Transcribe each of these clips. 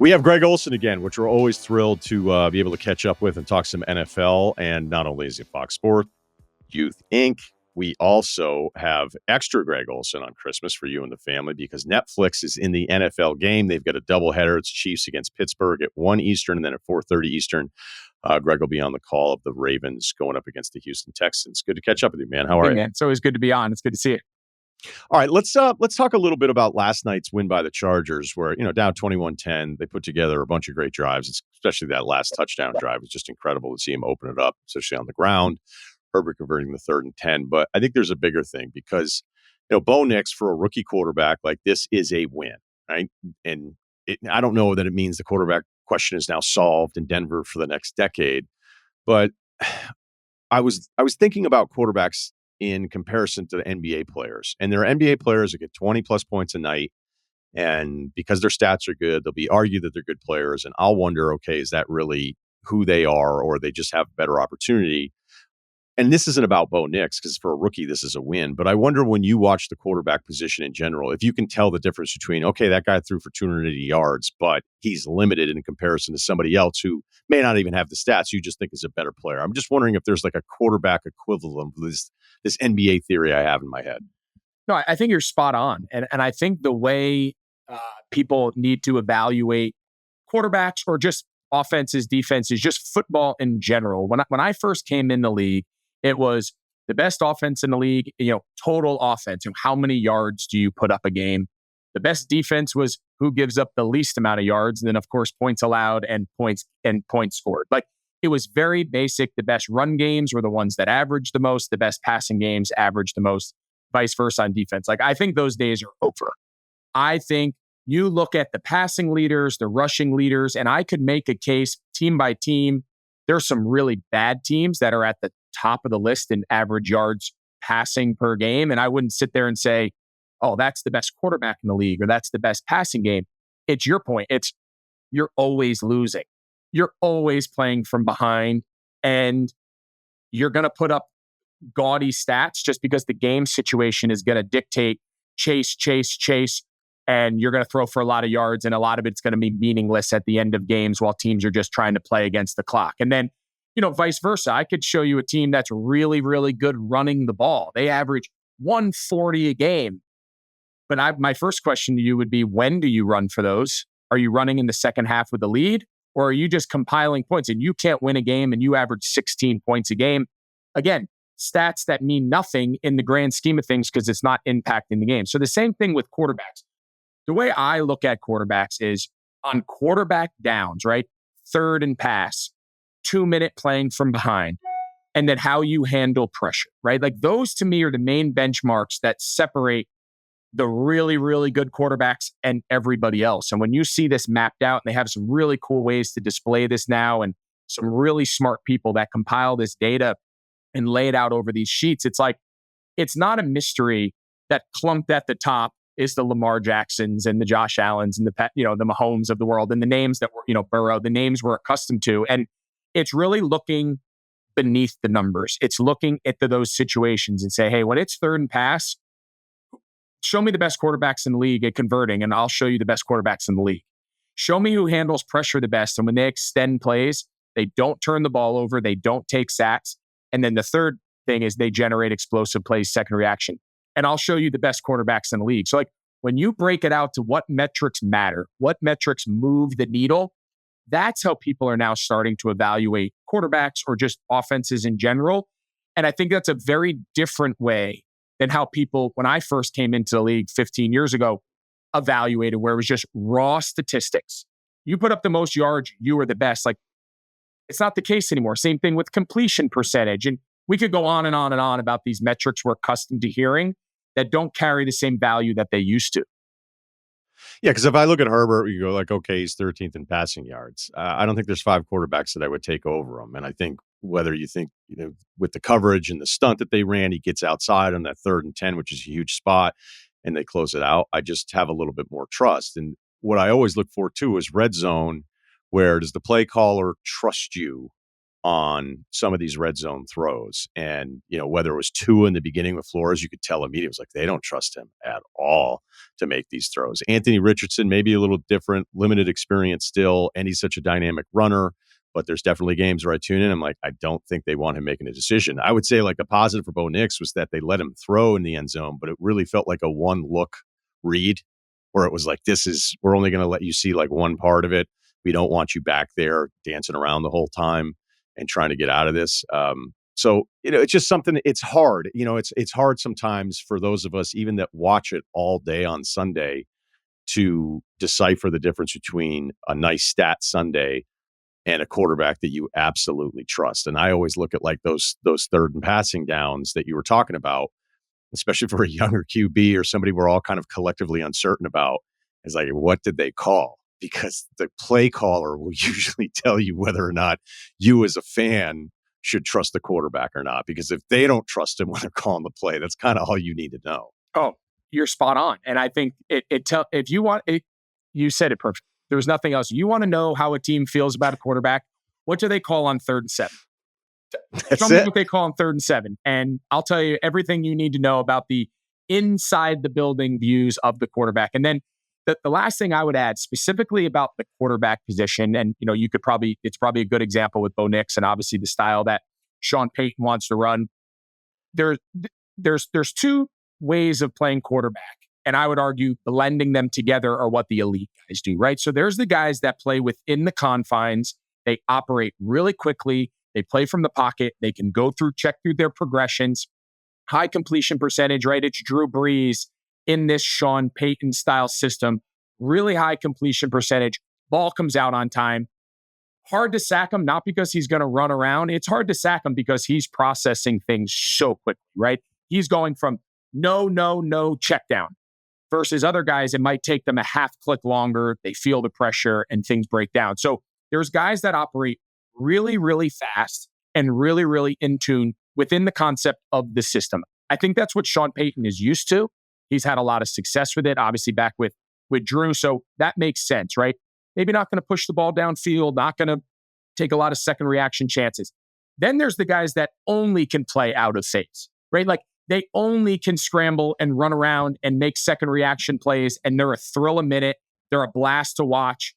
We have Greg Olsen again, which we're always thrilled to be able to catch up with and talk some NFL. And not only is it Fox Sports, Youth Inc., we also have extra Greg Olsen on Christmas for you and the family because Netflix is in the NFL game. They've got a doubleheader. It's Chiefs against Pittsburgh at 1 Eastern and then at 4:30 Eastern. Greg will be on the call of the Ravens going up against the Houston Texans. Good to catch up with you, man. How are you? Man, it's always good to be on. It's good to see you. All right, let's talk a little bit about last night's win by the Chargers, where down 21-10, they put together a bunch of great drives. Especially that last touchdown drive was just incredible to see him open it up, especially on the ground. Herbert converting the 3rd and 10, but I think there's a bigger thing because Bo Nix for a rookie quarterback like this is a win, right? And I don't know that it means the quarterback question is now solved in Denver for the next decade, but I was thinking about quarterbacks in comparison to the NBA players. And there are NBA players that get 20 plus points a night. And because their stats are good, they'll be argued that they're good players. And I'll wonder, okay, is that really who they are, or they just have better opportunity? And this isn't about Bo Nix, because for a rookie, this is a win. But I wonder when you watch the quarterback position in general, if you can tell the difference between, okay, that guy threw for 280 yards, but he's limited in comparison to somebody else who may not even have the stats you just think is a better player. I'm just wondering if there's like a quarterback equivalent of this NBA theory I have in my head. No, I think you're spot on. And I think the way people need to evaluate quarterbacks or just offenses, defenses, just football in general. When I first came in the league, it was the best offense in the league, total offense. How many yards do you put up a game? The best defense was who gives up the least amount of yards. And then, of course, points allowed and points scored. Like, it was very basic. The best run games were the ones that averaged the most. The best passing games averaged the most, vice versa on defense. Like, I think those days are over. I think you look at the passing leaders, the rushing leaders, and I could make a case team by team. There's some really bad teams that are at the top of the list in average yards passing per game. And I wouldn't sit there and say, oh, that's the best quarterback in the league or that's the best passing game. It's your point. You're always losing. You're always playing from behind, and you're going to put up gaudy stats just because the game situation is going to dictate chase, and you're going to throw for a lot of yards, and a lot of it's going to be meaningless at the end of games while teams are just trying to play against the clock. And then, vice versa. I could show you a team that's really, really good running the ball. They average 140 a game. But my first question to you would be, when do you run for those? Are you running in the second half with the lead? Or are you just compiling points and you can't win a game and you average 16 points a game? Again, stats that mean nothing in the grand scheme of things because it's not impacting the game. So the same thing with quarterbacks. The way I look at quarterbacks is on quarterback downs, right? 3rd and pass, 2-minute playing from behind, and then how you handle pressure, right? Like, those to me are the main benchmarks that separate the really, really good quarterbacks and everybody else. And when you see this mapped out, and they have some really cool ways to display this now, and some really smart people that compile this data and lay it out over these sheets, it's like, it's not a mystery that clumped at the top is the Lamar Jacksons and the Josh Allens and the Mahomes of the world, and the names that were, Burrow, the names we're accustomed to. And it's really looking beneath the numbers. It's looking at those situations and say, hey, when it's 3rd and pass, show me the best quarterbacks in the league at converting, and I'll show you the best quarterbacks in the league. Show me who handles pressure the best. And when they extend plays, they don't turn the ball over. They don't take sacks. And then the third thing is they generate explosive plays, second reaction. And I'll show you the best quarterbacks in the league. So, like, when you break it out to what metrics matter, what metrics move the needle, that's how people are now starting to evaluate quarterbacks or just offenses in general. And I think that's a very different way than how people, when I first came into the league 15 years ago, evaluated, where it was just raw statistics. You put up the most yards, you were the best. Like, it's not the case anymore. Same thing with completion percentage. And we could go on and on and on about these metrics we're accustomed to hearing that don't carry the same value that they used to. Yeah, because if I look at Herbert, you go like, okay, he's 13th in passing yards. I don't think there's 5 quarterbacks that I would take over him. And I think whether you think, with the coverage and the stunt that they ran, he gets outside on that 3rd and 10, which is a huge spot, and they close it out. I just have a little bit more trust. And what I always look for too is red zone, where does the play caller trust you on some of these red zone throws. And, whether it was Tua in the beginning with Flores, you could tell immediately it was like they don't trust him at all to make these throws. Anthony Richardson, maybe a little different, limited experience still, and he's such a dynamic runner. But there's definitely games where I tune in. I'm like, I don't think they want him making a decision. I would say like a positive for Bo Nix was that they let him throw in the end zone, but it really felt like a one look read where it was like, we're only going to let you see like one part of it. We don't want you back there dancing around the whole time and trying to get out of this. So, it's just something, it's hard. It's hard sometimes for those of us, even that watch it all day on Sunday, to decipher the difference between a nice stat Sunday and a quarterback that you absolutely trust. And I always look at like those third and passing downs that you were talking about, especially for a younger QB or somebody we're all kind of collectively uncertain about, is like, what did they call? Because the play caller will usually tell you whether or not you as a fan should trust the quarterback or not. Because if they don't trust him when they're calling the play, that's kind of all you need to know. Oh, you're spot on. And I think if you want it, you said it perfect. There was nothing else. You want to know how a team feels about a quarterback. What do they call on 3rd and 7? Tell me what they call on 3rd and 7. And I'll tell you everything you need to know about the inside the building views of the quarterback. And then the last thing I would add specifically about the quarterback position, and it's probably a good example with Bo Nix and obviously the style that Sean Payton wants to run. There's 2 ways of playing quarterback. And I would argue blending them together are what the elite guys do, right? So there's the guys that play within the confines. They operate really quickly. They play from the pocket. They can check through their progressions. High completion percentage, right? It's Drew Brees in this Sean Payton style system. Really high completion percentage. Ball comes out on time. Hard to sack him, not because he's going to run around. It's hard to sack him because he's processing things so quickly, right? He's going from no check down. Versus other guys, it might take them a half click longer. They feel the pressure and things break down. So there's guys that operate really, really fast and really, really in tune within the concept of the system. I think that's what Sean Payton is used to. He's had a lot of success with it, obviously back with Drew. So that makes sense, right? Maybe not going to push the ball downfield, not going to take a lot of second reaction chances. Then there's the guys that only can play out of phase, right? Like they only can scramble and run around and make second reaction plays, and they're a thrill a minute. They're a blast to watch.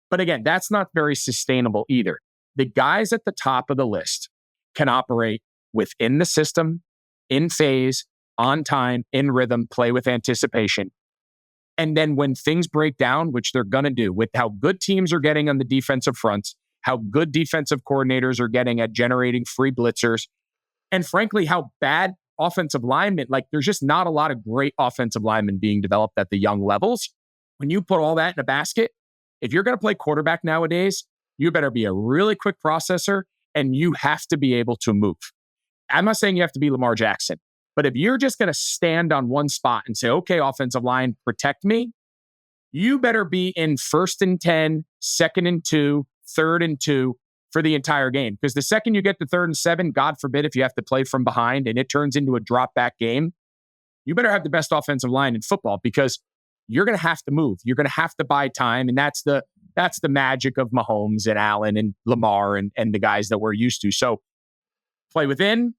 But again, that's not very sustainable either. The guys at the top of the list can operate within the system, in phase, on time, in rhythm, play with anticipation. And then when things break down, which they're going to do with how good teams are getting on the defensive fronts, how good defensive coordinators are getting at generating free blitzers, and frankly, how bad offensive linemen, like there's just not a lot of great offensive linemen being developed at the young levels. When you put all that in a basket, if you're going to play quarterback nowadays, you better be a really quick processor and you have to be able to move. I'm not saying you have to be Lamar Jackson, but if you're just going to stand on one spot and say, okay, offensive line, protect me, you better be in 1st and 10, 2nd and 2, 3rd and 2 for the entire game. Because the second you get to 3rd and 7, God forbid if you have to play from behind and it turns into a drop back game, you better have the best offensive line in football because you're going to have to move. You're going to have to buy time. And that's the magic of Mahomes and Allen and Lamar and the guys that we're used to. So play within,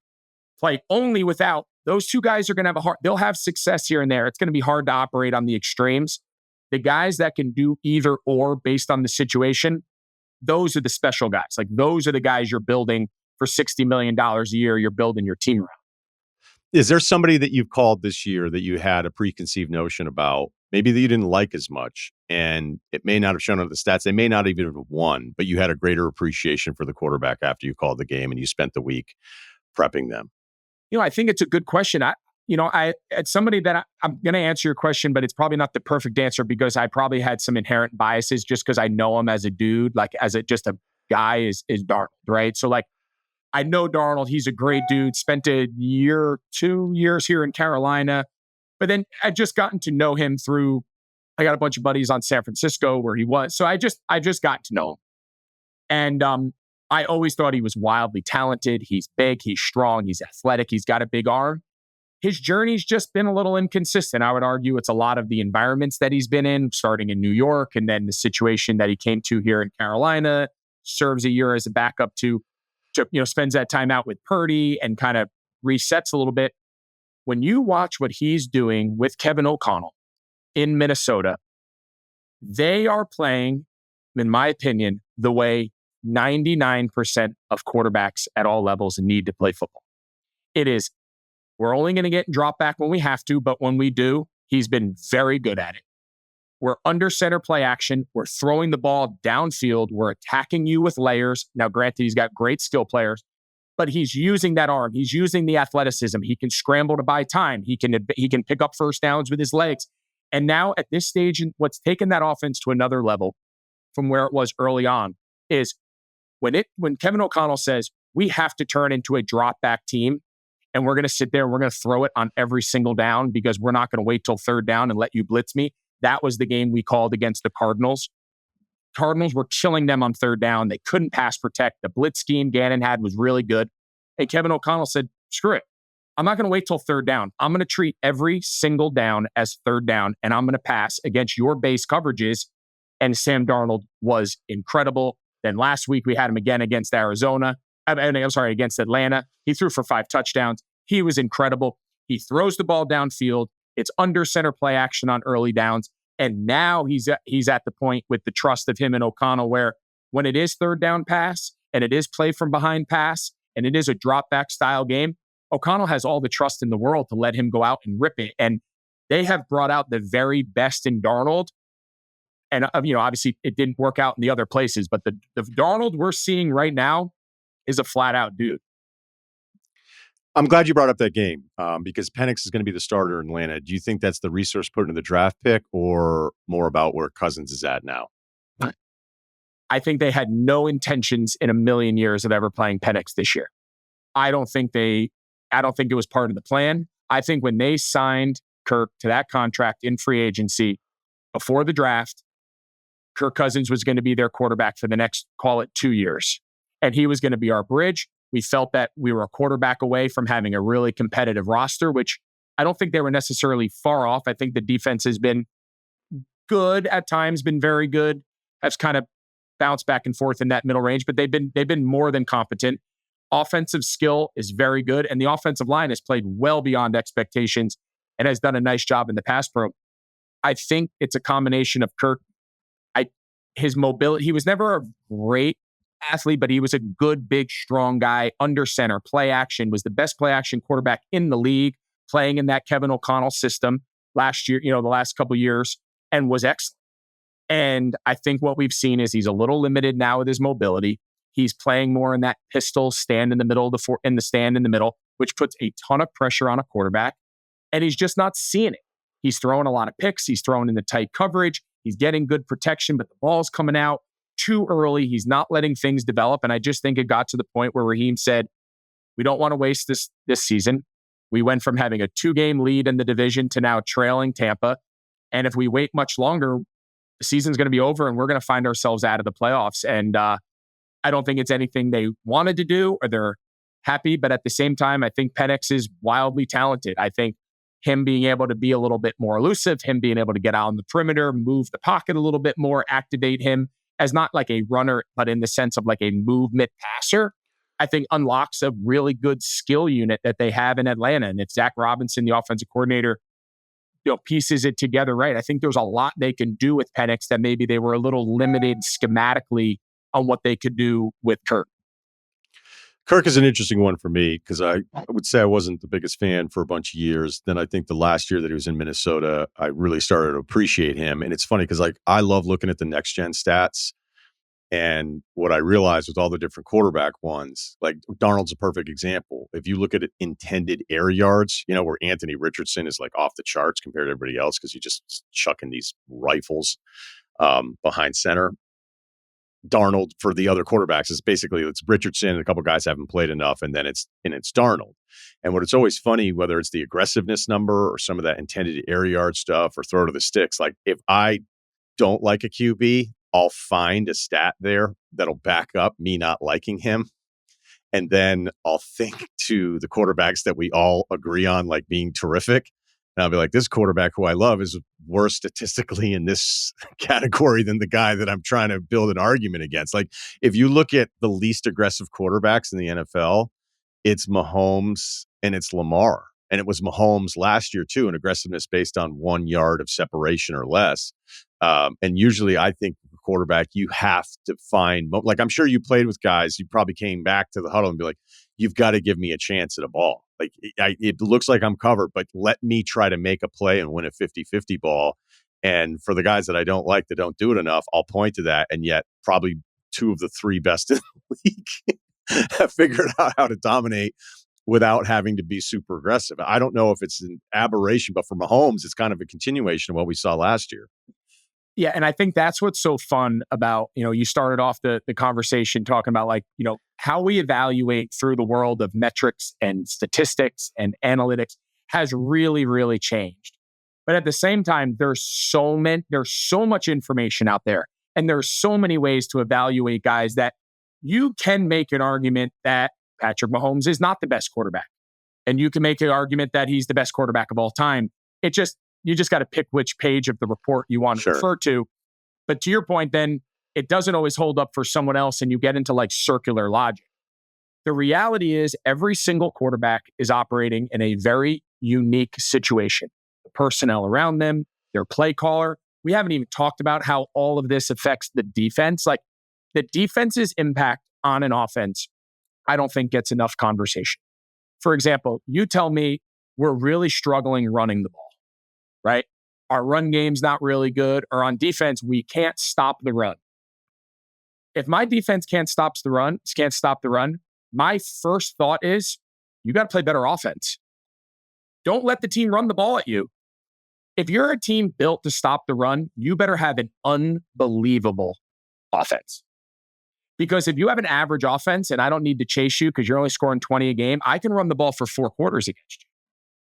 play only without. Those 2 guys are going to have they'll have success here and there. It's going to be hard to operate on the extremes. The guys that can do either or based on the situation, those are the special guys. Like those are the guys you're building for $60 million a year. You're building your team around. Is there somebody that you've called this year that you had a preconceived notion about, maybe that you didn't like as much, and it may not have shown up the stats, they may not even have won, but you had a greater appreciation for the quarterback after you called the game and you spent the week prepping them? I think it's a good question. It's somebody that I'm going to answer your question, but it's probably not the perfect answer because I probably had some inherent biases just because I know him as a dude, like just a guy is Darnold, right? So like, I know Darnold, he's a great dude, spent 2 years here in Carolina, but then I just gotten to know him I got a bunch of buddies on San Francisco where he was. So I just got to know him. And, I always thought he was wildly talented. He's big, he's strong, he's athletic, he's got a big arm. His journey's just been a little inconsistent. I would argue it's a lot of the environments that he's been in, starting in New York, and then the situation that he came to here in Carolina, serves a year as a backup to spends that time out with Purdy and kind of resets a little bit. When you watch what he's doing with Kevin O'Connell in Minnesota, they are playing, in my opinion, the way 99% of quarterbacks at all levels need to play football. It is, we're only going to get drop back when we have to, but when we do, he's been very good at it. We're under center play action. We're throwing the ball downfield. We're attacking you with layers. Now, granted, he's got great skill players, but he's using that arm. He's using the athleticism. He can scramble to buy time. He can pick up first downs with his legs. And now at this stage, what's taken that offense to another level from where it was early on is when Kevin O'Connell says, we have to turn into a drop back team, and we're going to sit there and we're going to throw it on every single down because we're not going to wait till third down and let you blitz me. That was the game we called against the Cardinals. Cardinals were killing them on third down. They couldn't pass protect. The blitz scheme Gannon had was really good. And Kevin O'Connell said, screw it. I'm not going to wait till third down. I'm going to treat every single down as third down, and I'm going to pass against your base coverages. And Sam Darnold was incredible. Then last week we had him again against against Atlanta. He threw for 5 touchdowns. He was incredible. He throws the ball downfield. It's under center play action on early downs. And now he's at the point with the trust of him and O'Connell where when it is third down pass and it is play from behind pass and it is a drop back style game, O'Connell has all the trust in the world to let him go out and rip it. And they have brought out the very best in Darnold. And, obviously it didn't work out in the other places, but the Darnold we're seeing right now is a flat out dude. I'm glad you brought up that game because Penix is going to be the starter in Atlanta. Do you think that's the resource put into the draft pick or more about where Cousins is at now? I think they had no intentions in a million years of ever playing Penix this year. I don't think it was part of the plan. I think when they signed Kirk to that contract in free agency before the draft, Kirk Cousins was going to be their quarterback for the next, call it 2 years. And he was going to be our bridge. We felt that we were a quarterback away from having a really competitive roster, which I don't think they were necessarily far off. I think the defense has been good at times, been very good, has kind of bounced back and forth in that middle range, but they've been more than competent. Offensive skill is very good, and the offensive line has played well beyond expectations and has done a nice job in the pass pro. I think it's a combination of Kirk. His mobility, he was never a great athlete, but he was a good, big, strong guy under center. Play action, was the best play action quarterback in the league, playing in that Kevin O'Connell system last year, the last couple of years, and was excellent. And I think what we've seen is he's a little limited now with his mobility. He's playing more in that pistol stand in the middle in the stand in the middle, which puts a ton of pressure on a quarterback. And he's just not seeing it. He's throwing a lot of picks. He's throwing in the tight coverage. He's getting good protection, but the ball's coming out too early. He's not letting things develop. And I just think it got to the point where Raheem said, we don't want to waste this season. We went from having a 2-game lead in the division to now trailing Tampa. And if we wait much longer, the season's going to be over and we're going to find ourselves out of the playoffs. And I don't think it's anything they wanted to do or they're happy. But at the same time, I think Penix is wildly talented. I think him being able to be a little bit more elusive, him being able to get out on the perimeter, move the pocket a little bit more, activate him as not like a runner, but in the sense of like a movement passer, I think unlocks a really good skill unit that they have in Atlanta. And if Zach Robinson, the offensive coordinator, pieces it together right, I think there's a lot they can do with Penix that maybe they were a little limited schematically on what they could do with Kirk. Kirk is an interesting one for me because I would say I wasn't the biggest fan for a bunch of years. Then I think the last year that he was in Minnesota, I really started to appreciate him. And it's funny because I love looking at the next gen stats. And what I realized with all the different quarterback ones, like Darnold's a perfect example. If you look at intended air yards, where Anthony Richardson is like off the charts compared to everybody else because he's just chucking these rifles behind center. Darnold for the other quarterbacks is basically it's Richardson and a couple guys haven't played enough, and then it's Darnold. And what it's always funny, whether it's the aggressiveness number or some of that intended air yard stuff or throw to the sticks, like if I don't like a QB, I'll find a stat there that'll back up me not liking him. And then I'll think to the quarterbacks that we all agree on like being terrific. And I'll be like, this quarterback who I love is worse statistically in this category than the guy that I'm trying to build an argument against. Like, if you look at the least aggressive quarterbacks in the NFL, it's Mahomes and it's Lamar. And it was Mahomes last year, too, an aggressiveness based on 1 yard of separation or less. And usually I think the quarterback, you have to find, like, I'm sure you played with guys, you probably came back to the huddle and be like, you've got to give me a chance at a ball. Like, it looks like I'm covered, but let me try to make a play and win a 50-50 ball. And for the guys that I don't like that don't do it enough, I'll point to that. And yet probably 2 of the 3 best in the league have figured out how to dominate without having to be super aggressive. I don't know if it's an aberration, but for Mahomes, it's kind of a continuation of what we saw last year. Yeah, and I think that's what's so fun about, you started off the conversation talking about, like, how we evaluate through the world of metrics and statistics and analytics has really, really changed. But at the same time, there's so much information out there, and there's so many ways to evaluate guys that you can make an argument that Patrick Mahomes is not the best quarterback. And you can make an argument that he's the best quarterback of all time. You just got to pick which page of the report you want to refer to. But to your point, then it doesn't always hold up for someone else, and you get into like circular logic. The reality is every single quarterback is operating in a very unique situation. The personnel around them, their play caller. We haven't even talked about how all of this affects the defense. Like, the defense's impact on an offense, I don't think gets enough conversation. For example, you tell me we're really struggling running the ball, right? Our run game's not really good, or on defense, we can't stop the run. If my defense can't stop the run, my first thought is you got to play better offense. Don't let the team run the ball at you. If you're a team built to stop the run, you better have an unbelievable offense. Because if you have an average offense and I don't need to chase you because you're only scoring 20 a game, I can run the ball for 4 quarters against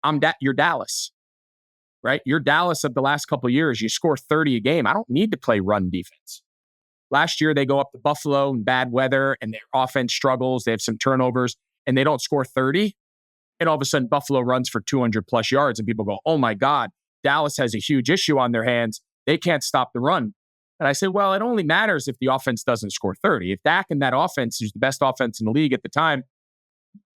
you. You're Dallas, right? You're Dallas of the last couple of years. You score 30 a game. I don't need to play run defense. Last year, they go up to Buffalo in bad weather and their offense struggles. They have some turnovers and they don't score 30. And all of a sudden, Buffalo runs for 200 plus yards and people go, oh my God, Dallas has a huge issue on their hands. They can't stop the run. And I say, well, it only matters if the offense doesn't score 30. If Dak and that offense, who's the best offense in the league at the time,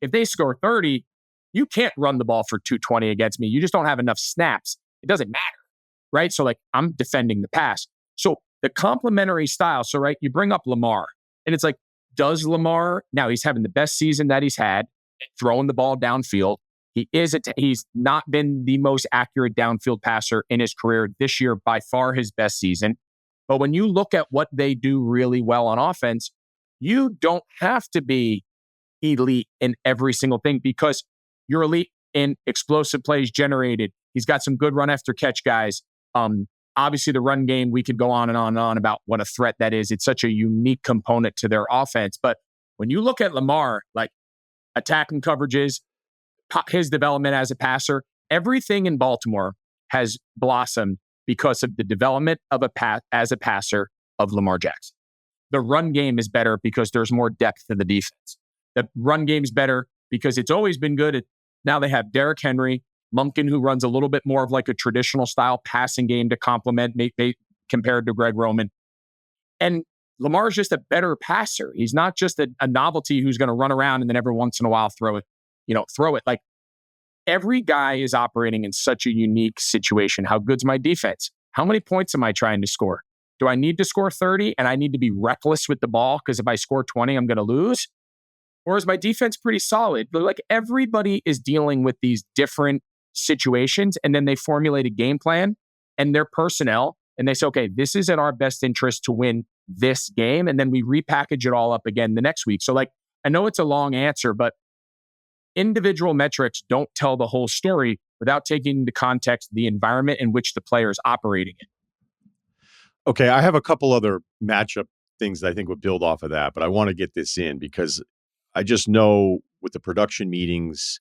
if they score 30, you can't run the ball for 220 against me. You just don't have enough snaps. It doesn't matter, right? So, like, I'm defending the pass. So the complementary style. So, right, you bring up Lamar, and it's like, does Lamar, now he's having the best season that he's had, throwing the ball downfield. He's not been the most accurate downfield passer in his career. This year, by far his best season. But when you look at what they do really well on offense, you don't have to be elite in every single thing because you're elite in explosive plays generated. He's got some good run after catch guys. Obviously, the run game, we could go on and on and on about what a threat that is. It's such a unique component to their offense. But when you look at Lamar, like attacking coverages, his development as a passer, everything in Baltimore has blossomed because of the development of as a passer of Lamar Jackson. The run game is better because there's more depth to the defense. The run game is better because it's always been good. Now they have Derrick Henry, Monken, who runs a little bit more of like a traditional style passing game to complement compared to Greg Roman. And Lamar's just a better passer. He's not just a novelty who's going to run around and then every once in a while throw it. Like, every guy is operating in such a unique situation. How good's my defense? How many points am I trying to score? Do I need to score 30 and I need to be reckless with the ball because if I score 20, I'm going to lose? Or is my defense pretty solid? Like, everybody is dealing with these different situations, and then they formulate a game plan and their personnel, and they say, okay, this is in our best interest to win this game. And then we repackage it all up again the next week. So, like, I know it's a long answer, but individual metrics don't tell the whole story without taking into context the environment in which the player is operating in. Okay, I have a couple other matchup things that I think would build off of that, but I want to get this in because I just know with the production meetings,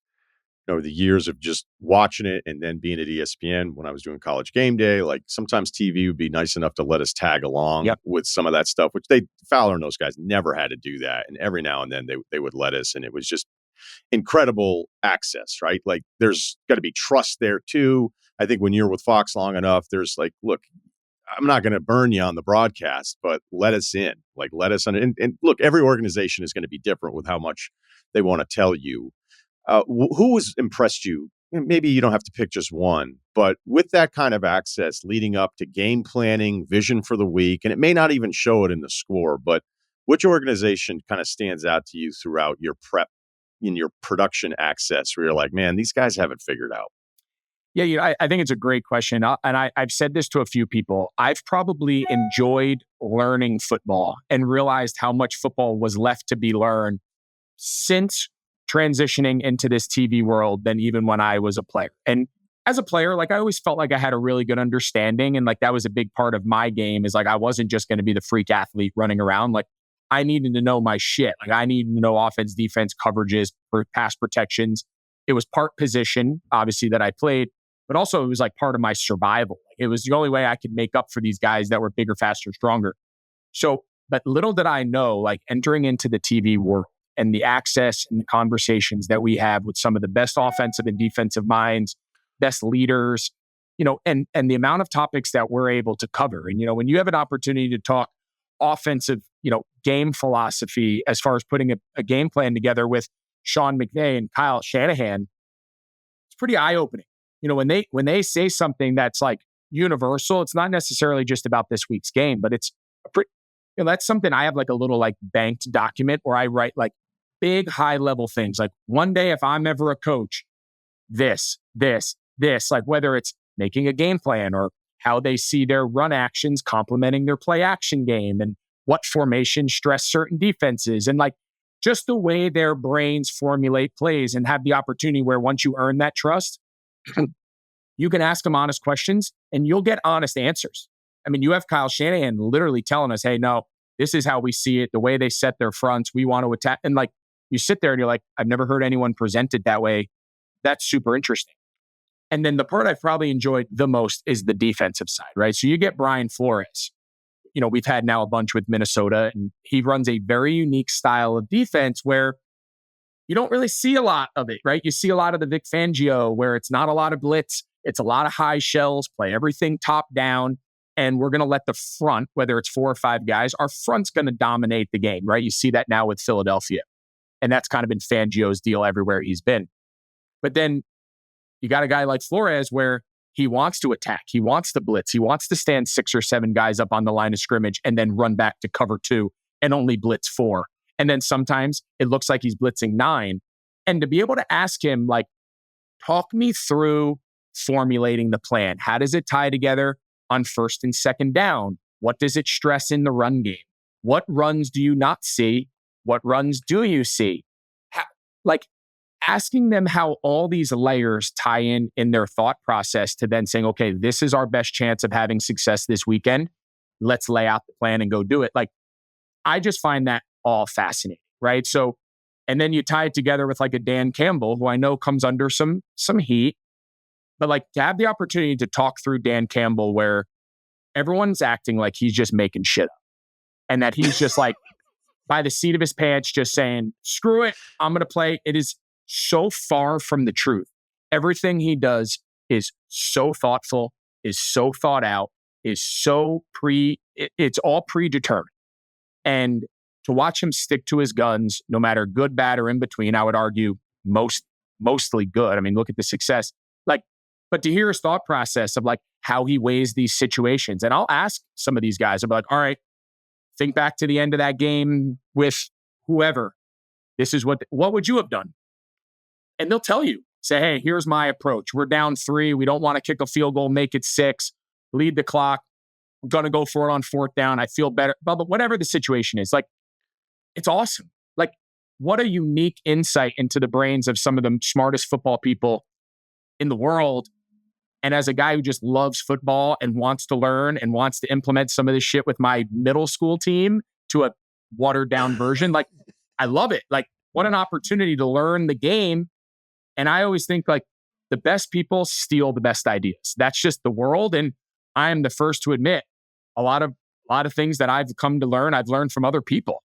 the years of just watching it and then being at ESPN when I was doing College Game Day, like sometimes TV would be nice enough to let us tag along with some of that stuff, which Fowler and those guys never had to do that. And every now and then they would let us, and it was just incredible access, right? Like there's got to be trust there too. I think when you're with Fox long enough, there's like, look, I'm not going to burn you on the broadcast, but let us in. Like, let us in. And look, every organization is going to be different with how much they want to tell you. Who has impressed you? Maybe you don't have to pick just one, but with that kind of access leading up to game planning, vision for the week, and it may not even show it in the score, but which organization kind of stands out to you throughout your prep, in your production access, where you're like, man, these guys have it figured out? Yeah, I think it's a great question. I've said this to a few people. I've probably enjoyed learning football and realized how much football was left to be learned since transitioning into this TV world than even when I was a player. And as a player, like I always felt like I had a really good understanding. And like that was a big part of my game, is like I wasn't just going to be the freak athlete running around. Like I needed to know my shit. Like I needed to know offense, defense, coverages, for pass protections. It was part position, obviously, that I played, but also it was like part of my survival. It was the only way I could make up for these guys that were bigger, faster, stronger. So, but little did I know, like entering into the TV world and the access and the conversations that we have with some of the best offensive and defensive minds, best leaders, and the amount of topics that we're able to cover. And, when you have an opportunity to talk offensive, game philosophy, as far as putting a game plan together with Sean McVay and Kyle Shanahan, it's pretty eye-opening. When they say something that's like universal, it's not necessarily just about this week's game, but it's a pretty, that's something I have like a little like banked document where I write like big high level things. Like one day, if I'm ever a coach, this, like whether it's making a game plan or how they see their run actions complementing their play action game and what formation stress certain defenses and like just the way their brains formulate plays and have the opportunity where once you earn that trust, you can ask them honest questions and you'll get honest answers. I mean, you have Kyle Shanahan literally telling us, hey, no, this is how we see it. The way they set their fronts, we want to attack. And like, you sit there and you're like, I've never heard anyone present it that way. That's super interesting. And then the part I've probably enjoyed the most is the defensive side, right? So you get Brian Flores. We've had now a bunch with Minnesota, and he runs a very unique style of defense where you don't really see a lot of it, right? You see a lot of the Vic Fangio where it's not a lot of blitz. It's a lot of high shells, play everything top down. And we're going to let the front, whether it's 4 or 5 guys, our front's going to dominate the game, right? You see that now with Philadelphia. And that's kind of been Fangio's deal everywhere he's been. But then you got a guy like Flores where he wants to attack. He wants to blitz. He wants to stand 6 or 7 guys up on the line of scrimmage and then run back to cover 2 and only blitz 4. And then sometimes it looks like he's blitzing 9. And to be able to ask him, like, talk me through formulating the plan. How does it tie together on first and second down? What does it stress in the run game? What runs do you not see? What runs do you see? Like asking them how all these layers tie in their thought process to then saying, okay, this is our best chance of having success this weekend. Let's lay out the plan and go do it. Like, I just find that all fascinating, right? So, and then you tie it together with like a Dan Campbell, who I know comes under some heat, but like to have the opportunity to talk through Dan Campbell where everyone's acting like he's just making shit up and that he's just like by the seat of his pants, just saying, screw it, I'm going to play. It is so far from the truth. Everything he does is so thoughtful, is so thought out, is so it's all predetermined. And to watch him stick to his guns, no matter good, bad, or in between, I would argue mostly good. I mean, look at the success. Like, but to hear his thought process of like how he weighs these situations. And I'll ask some of these guys, I'll be like, all right, think back to the end of that game with whoever. This is what would you have done? And they'll tell you, say, hey, here's my approach. We're down 3. We don't want to kick a field goal, make it 6, lead the clock. I'm going to go for it on 4th down. I feel better. But whatever the situation is, like, it's awesome. Like, what a unique insight into the brains of some of the smartest football people in the world. And as a guy who just loves football and wants to learn and wants to implement some of this shit with my middle school team to a watered down version, like, I love it. Like, what an opportunity to learn the game. And I always think like the best people steal the best ideas. That's just the world. And I am the first to admit a lot of things that I've come to learn, I've learned from other people.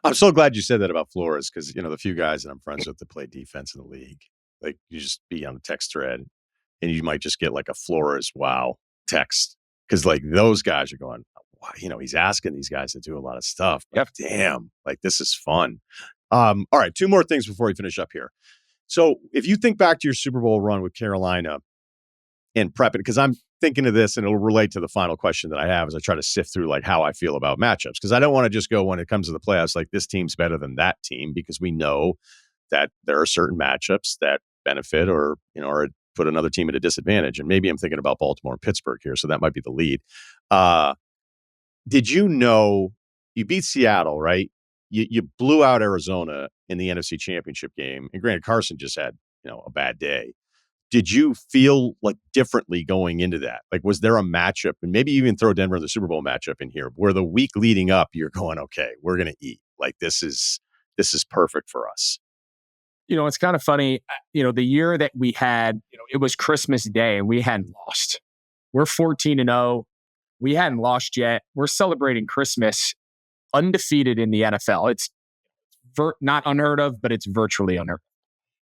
I'm so glad you said that about Flores because, the few guys that I'm friends with that play defense in the league, like you just be on the text thread and you might just get like a Flores wow text because like those guys are going, wow, he's asking these guys to do a lot of stuff. But Yep. damn, like this is fun. All right, two more things before we finish up here. So if you think back to your Super Bowl run with Carolina and prepping, because I'm thinking of this and it'll relate to the final question that I have as I try to sift through like how I feel about matchups. Because I don't want to just go when it comes to the playoffs, like this team's better than that team, because we know that there are certain matchups that benefit or put another team at a disadvantage. And maybe I'm thinking about Baltimore and Pittsburgh here, so that might be the lead. Did you know you beat Seattle, right? You blew out Arizona in the NFC Championship game, and granted, Carson just had a bad day. Did you feel like differently going into that? Like, was there a matchup, and maybe even throw Denver in the Super Bowl matchup in here, where the week leading up, you're going, okay, we're going to eat. Like, this is perfect for us. It's kind of funny. The year that we had, it was Christmas Day and we hadn't lost. We're 14-0. We hadn't lost yet. We're celebrating Christmas undefeated in the NFL. It's not unheard of, but it's virtually unheard of.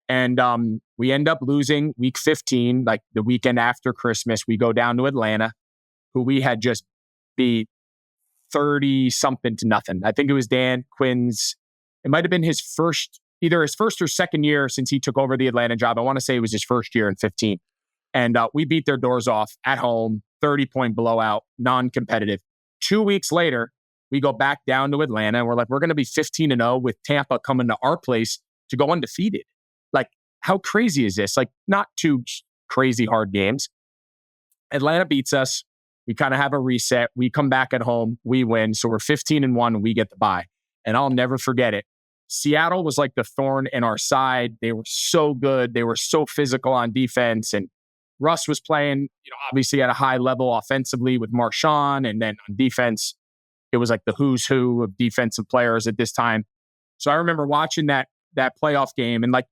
And we end up losing week 15, like the weekend after Christmas. We go down to Atlanta, who we had just beat 30-something to nothing. I think it was Dan Quinn's. It might have been either his first or second year since he took over the Atlanta job. I want to say it was his first year in 15. And we beat their doors off at home, 30-point blowout, non-competitive. 2 weeks later, we go back down to Atlanta and we're like, we're going to be 15-0 with Tampa coming to our place to go undefeated. Like, how crazy is this? Like, not two crazy hard games. Atlanta beats us. We kind of have a reset. We come back at home. We win. So we're 15-1 and we get the bye. And I'll never forget it. Seattle was like the thorn in our side. They were so good. They were so physical on defense. And Russ was playing, obviously at a high level offensively with Marshawn. And then on defense, it was like the who's who of defensive players at this time. So I remember watching that playoff game and like,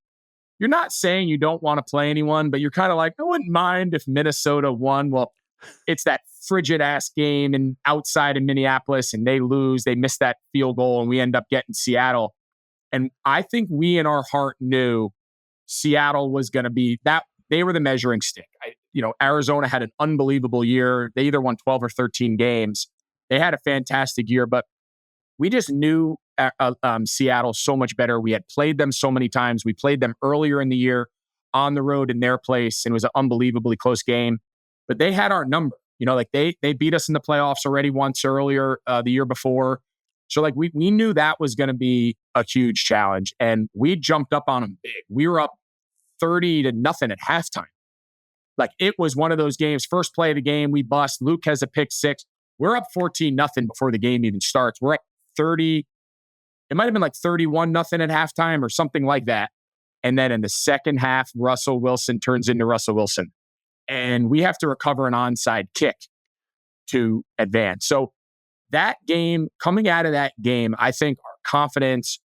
you're not saying you don't want to play anyone, but you're kind of like, I wouldn't mind if Minnesota won. Well, it's that frigid ass game and outside in Minneapolis and they lose, they miss that field goal and we end up getting Seattle. And I think we in our heart knew Seattle was going to be that. They were the measuring stick. Arizona had an unbelievable year. They either won 12 or 13 games. They had a fantastic year, but we just knew Seattle so much better. We had played them so many times. We played them earlier in the year on the road in their place, and it was an unbelievably close game. But they had our number. Like they beat us in the playoffs already once earlier the year before. So like we knew that was going to be a huge challenge, and we jumped up on them big. We were up 30-0 at halftime. Like it was one of those games. First play of the game, we bust. Luke has a pick six. We're up 14-0 before the game even starts. We're at 30. It might have been like 31-0 at halftime or something like that. And then in the second half, Russell Wilson turns into Russell Wilson. And we have to recover an onside kick to advance. So that game, coming out of that game, I think our confidence,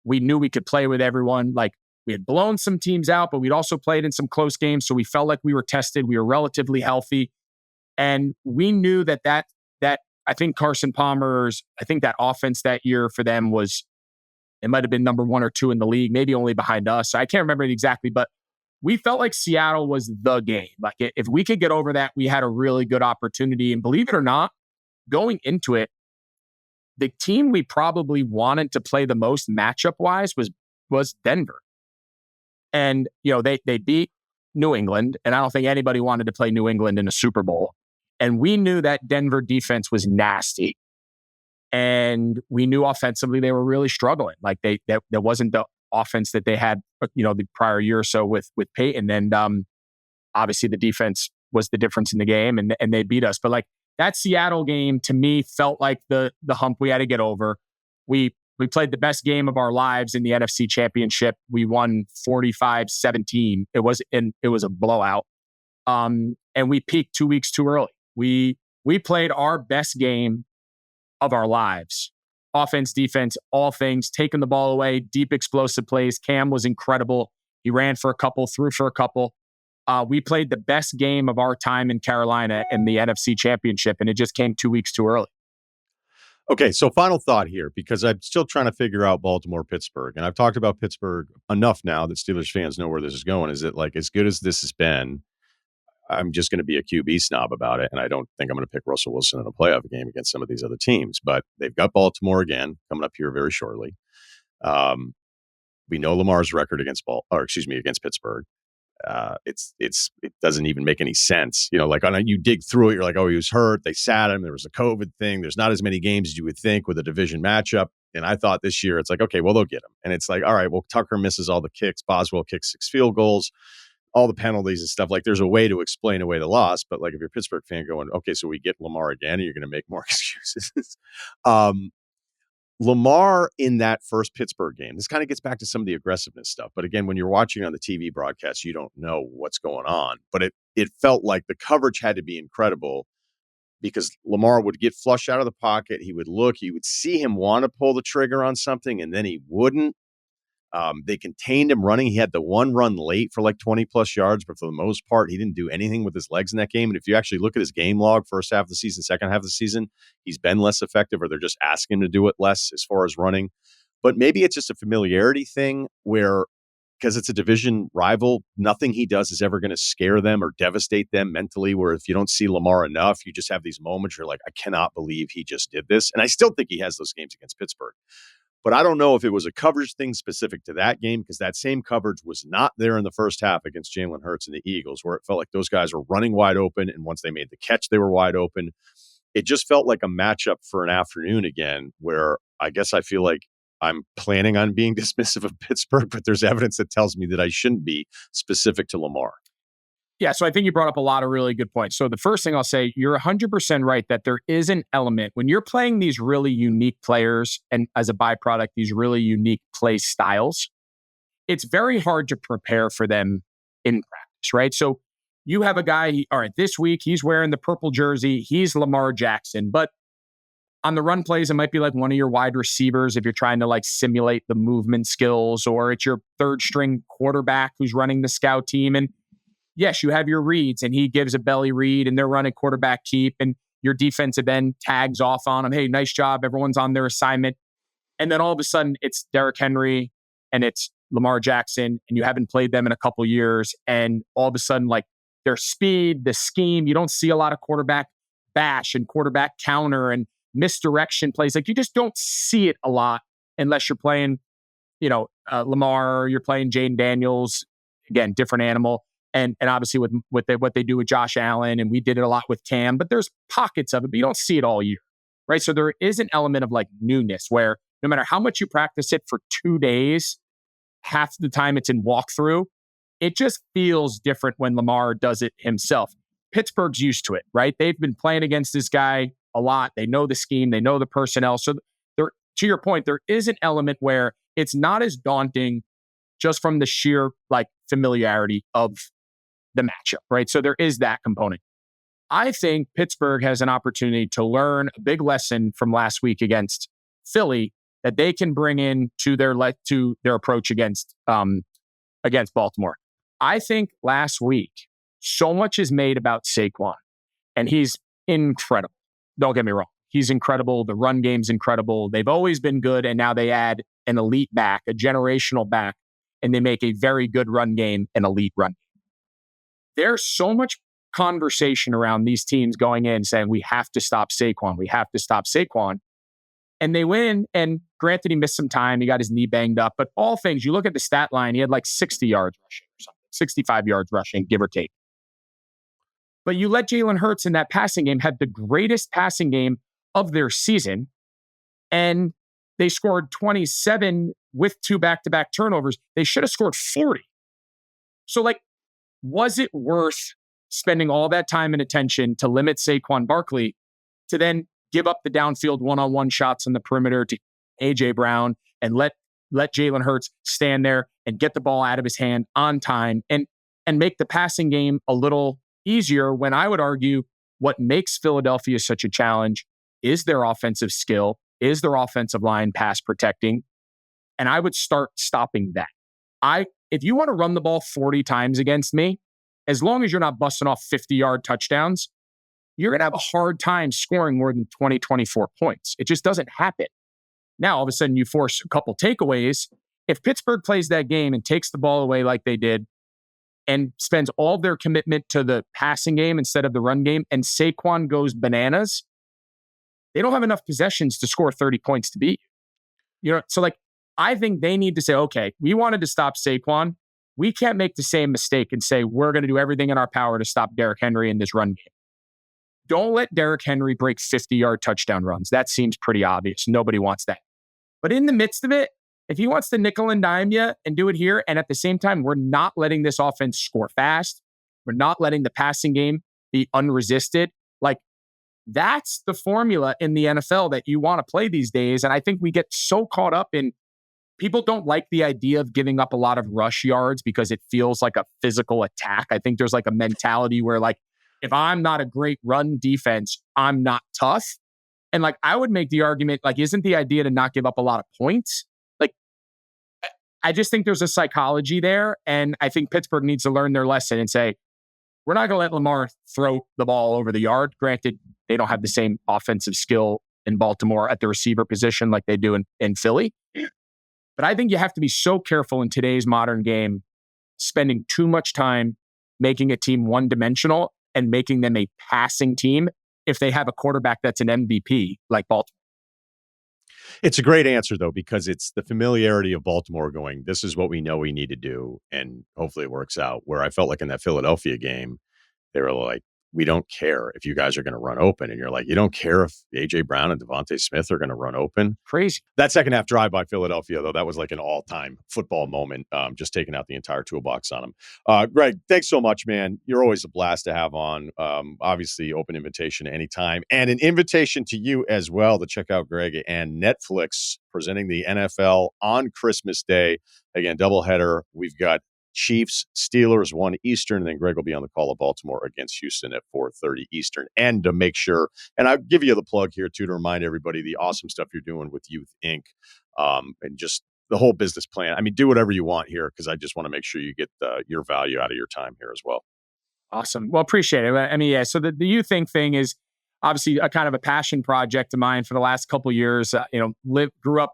we knew we could play with everyone. Like we had blown some teams out, but we'd also played in some close games. So we felt like we were tested. We were relatively healthy. And we knew that I think Carson Palmer's, that offense that year for them it might have been number 1 or 2 in the league, maybe only behind us. I can't remember it exactly, but we felt like Seattle was the game. Like if we could get over that, we had a really good opportunity. And believe it or not, going into it, the team we probably wanted to play the most matchup-wise was Denver. And, they beat New England, and I don't think anybody wanted to play New England in a Super Bowl. And we knew that Denver defense was nasty. And we knew offensively they were really struggling. Like that wasn't the offense that they had, the prior year or so with Peyton. And obviously the defense was the difference in the game, and they beat us. But like that Seattle game to me felt like the hump we had to get over. We played the best game of our lives in the NFC Championship. We won 45-17. It was a blowout. And we peaked 2 weeks too early. We played our best game of our lives. Offense, defense, all things, taking the ball away, deep explosive plays. Cam was incredible. He ran for a couple, threw for a couple. We played the best game of our time in Carolina in the NFC Championship, and it just came 2 weeks too early. Okay, so final thought here, because I'm still trying to figure out Baltimore, Pittsburgh, and I've talked about Pittsburgh enough now that Steelers fans know where this is going. Is that like as good as this has been? I'm just going to be a QB snob about it, and I don't think I'm going to pick Russell Wilson in a playoff game against some of these other teams. But they've got Baltimore again coming up here very shortly. Um, we know Lamar's record against Pittsburgh. It doesn't even make any sense. Like you dig through it, you're like, oh, he was hurt. They sat him. There was a COVID thing. There's not as many games as you would think with a division matchup. And I thought this year it's like, okay, well, they'll get him. And it's like, all right, well, Tucker misses all the kicks. Boswell kicks 6 field goals, all the penalties and stuff. Like there's a way to explain away the loss. But like if you're a Pittsburgh fan going, okay, so we get Lamar again, and you're going to make more excuses. Lamar in that first Pittsburgh game, this kind of gets back to some of the aggressiveness stuff. But again, when you're watching on the TV broadcast, you don't know what's going on. But it felt like the coverage had to be incredible because Lamar would get flushed out of the pocket. He would look, you would see him want to pull the trigger on something, and then he wouldn't. They contained him running. He had the one run late for like 20 plus yards, but for the most part, he didn't do anything with his legs in that game. And if you actually look at his game log, first half of the season, second half of the season, he's been less effective, or they're just asking him to do it less as far as running. But maybe it's just a familiarity thing where, because it's a division rival, nothing he does is ever going to scare them or devastate them mentally, where if you don't see Lamar enough, you just have these moments you're like, I cannot believe he just did this. And I still think he has those games against Pittsburgh. But I don't know if it was a coverage thing specific to that game, because that same coverage was not there in the first half against Jalen Hurts and the Eagles, where it felt like those guys were running wide open. And once they made the catch, they were wide open. It just felt like a matchup for an afternoon again, where I guess I feel like I'm planning on being dismissive of Pittsburgh, but there's evidence that tells me that I shouldn't be, specific to Lamar. Yeah, so I think you brought up a lot of really good points. So the first thing I'll say, you're 100% right that there is an element when you're playing these really unique players, and as a byproduct, these really unique play styles, it's very hard to prepare for them in practice, right? So you have a guy, all right, this week he's wearing the purple jersey, he's Lamar Jackson, but on the run plays, it might be like one of your wide receivers if you're trying to like simulate the movement skills, or it's your third string quarterback who's running the scout team. And yes, you have your reads and he gives a belly read and they're running quarterback keep, and your defensive end tags off on him. Hey, nice job. Everyone's on their assignment. And then all of a sudden it's Derrick Henry and it's Lamar Jackson, and you haven't played them in a couple years. And all of a sudden, like their speed, the scheme, you don't see a lot of quarterback bash and quarterback counter and misdirection plays. Like you just don't see it a lot unless you're playing, Lamar, or you're playing Jaden Daniels. Again, different animal. And obviously with what they do with Josh Allen, and we did it a lot with Cam, but there's pockets of it, but you don't see it all year, right? So there is an element of like newness where no matter how much you practice it for 2 days, half the time it's in walkthrough, it just feels different when Lamar does it himself. Pittsburgh's used to it, right? They've been playing against this guy a lot. They know the scheme, they know the personnel. So there, to your point, there is an element where it's not as daunting just from the sheer like familiarity of the matchup, right? So there is that component. I think Pittsburgh has an opportunity to learn a big lesson from last week against Philly that they can bring in to their approach against Baltimore. I think last week, so much is made about Saquon, and he's incredible. Don't get me wrong. He's incredible. The run game's incredible. They've always been good, and now they add an elite back, a generational back, and they make a very good run game an elite run game. There's so much conversation around these teams going in saying, we have to stop Saquon. We have to stop Saquon. And they win. And granted, he missed some time. He got his knee banged up. But all things, you look at the stat line, he had like 60 yards rushing or something, 65 yards rushing, give or take. But you let Jalen Hurts in that passing game have the greatest passing game of their season. And they scored 27 with 2 back-to-back turnovers. They should have scored 40. So like, was it worth spending all that time and attention to limit Saquon Barkley to then give up the downfield one-on-one shots on the perimeter to A.J. Brown and let Jalen Hurts stand there and get the ball out of his hand on time and make the passing game a little easier, when I would argue what makes Philadelphia such a challenge is their offensive skill, is their offensive line pass protecting, and I would start stopping that. If you want to run the ball 40 times against me, as long as you're not busting off 50-yard touchdowns, you're going to have a hard time scoring more than 20, 24 points. It just doesn't happen. Now, all of a sudden, you force a couple takeaways. If Pittsburgh plays that game and takes the ball away like they did and spends all their commitment to the passing game instead of the run game, and Saquon goes bananas, they don't have enough possessions to score 30 points to beat you. So like, I think they need to say, okay, we wanted to stop Saquon. We can't make the same mistake and say, we're going to do everything in our power to stop Derrick Henry in this run game. Don't let Derrick Henry break 50-yard touchdown runs. That seems pretty obvious. Nobody wants that. But in the midst of it, if he wants to nickel and dime you and do it here, and at the same time, we're not letting this offense score fast. We're not letting the passing game be unresisted. Like, that's the formula in the NFL that you want to play these days. And I think we get so caught up in, people don't like the idea of giving up a lot of rush yards because it feels like a physical attack. I think there's like a mentality where like, if I'm not a great run defense, I'm not tough. And like, I would make the argument, like, isn't the idea to not give up a lot of points? Like, I just think there's a psychology there. And I think Pittsburgh needs to learn their lesson and say, we're not going to let Lamar throw the ball over the yard. Granted, they don't have the same offensive skill in Baltimore at the receiver position like they do in Philly. But I think you have to be so careful in today's modern game, spending too much time making a team one-dimensional and making them a passing team if they have a quarterback that's an MVP like Baltimore. It's a great answer, though, because it's the familiarity of Baltimore going, this is what we know we need to do, and hopefully it works out. Where I felt like in that Philadelphia game, they were like, we don't care if you guys are going to run open. And you're like, you don't care if A.J. Brown and Devontae Smith are going to run open? Crazy. That second half drive by Philadelphia, though, that was like an all-time football moment, just taking out the entire toolbox on them. Greg, thanks so much, man. You're always a blast to have on. Obviously, open invitation anytime. And an invitation to you as well to check out Greg and Netflix presenting the NFL on Christmas Day. Again, doubleheader. We've got Chiefs, Steelers, 1 Eastern, and then Greg will be on the call of Baltimore against Houston at 4:30 Eastern. And to make sure, and I'll give you the plug here too, to remind everybody the awesome stuff you're doing with Youth Inc. And just the whole business plan. I mean, do whatever you want here, because I just want to make sure you get your value out of your time here as well. Awesome. Well, appreciate it. I mean, yeah, so the Youth Inc. thing is obviously a kind of a passion project of mine for the last couple of years. Grew up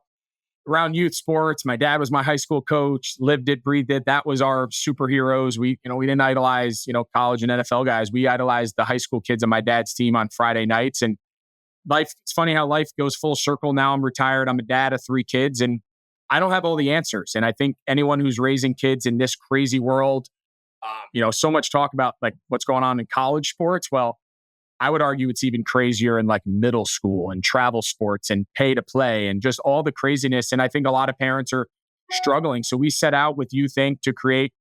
around youth sports. My dad was my high school coach, lived it, breathed it. That was our superheroes. We didn't idolize, college and NFL guys. We idolized the high school kids on my dad's team on Friday nights. And life, it's funny how life goes full circle. Now I'm retired. I'm a dad of 3 kids and I don't have all the answers. And I think anyone who's raising kids in this crazy world, so much talk about like what's going on in college sports. Well, I would argue it's even crazier in like middle school and travel sports and pay to play and just all the craziness. And I think a lot of parents are struggling. So we set out with Youth Inc. to create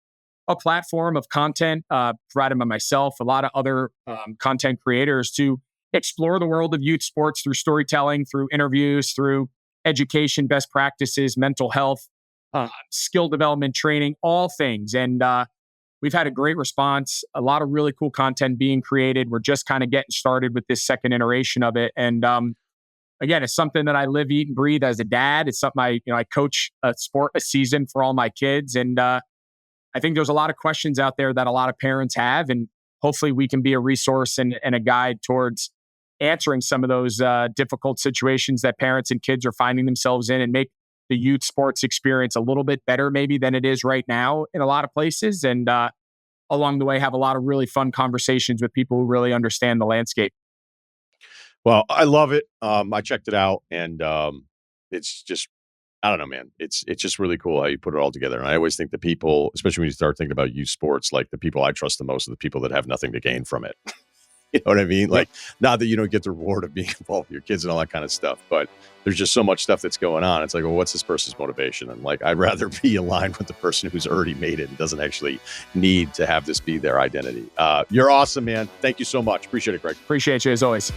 a platform of content provided by myself, a lot of other content creators to explore the world of youth sports through storytelling, through interviews, through education, best practices, mental health, skill development, training, all things. And we've had a great response, a lot of really cool content being created. We're just kind of getting started with this second iteration of it. And again, it's something that I live, eat, and breathe as a dad. It's something I coach a season for all my kids. And I think there's a lot of questions out there that a lot of parents have. And hopefully we can be a resource and a guide towards answering some of those difficult situations that parents and kids are finding themselves in and make the youth sports experience a little bit better maybe than it is right now in a lot of places. And along the way, have a lot of really fun conversations with people who really understand the landscape. Well, I love it. I checked it out and it's just, I don't know, man. It's just really cool how you put it all together. And I always think the people, especially when you start thinking about youth sports, like the people I trust the most are the people that have nothing to gain from it. You know what I mean? Like, not that you don't get the reward of being involved with your kids and all that kind of stuff, but there's just so much stuff that's going on. It's like, well, what's this person's motivation? And like, I'd rather be aligned with the person who's already made it and doesn't actually need to have this be their identity. You're awesome, man. Thank you so much. Appreciate it, Greg. Appreciate you as always.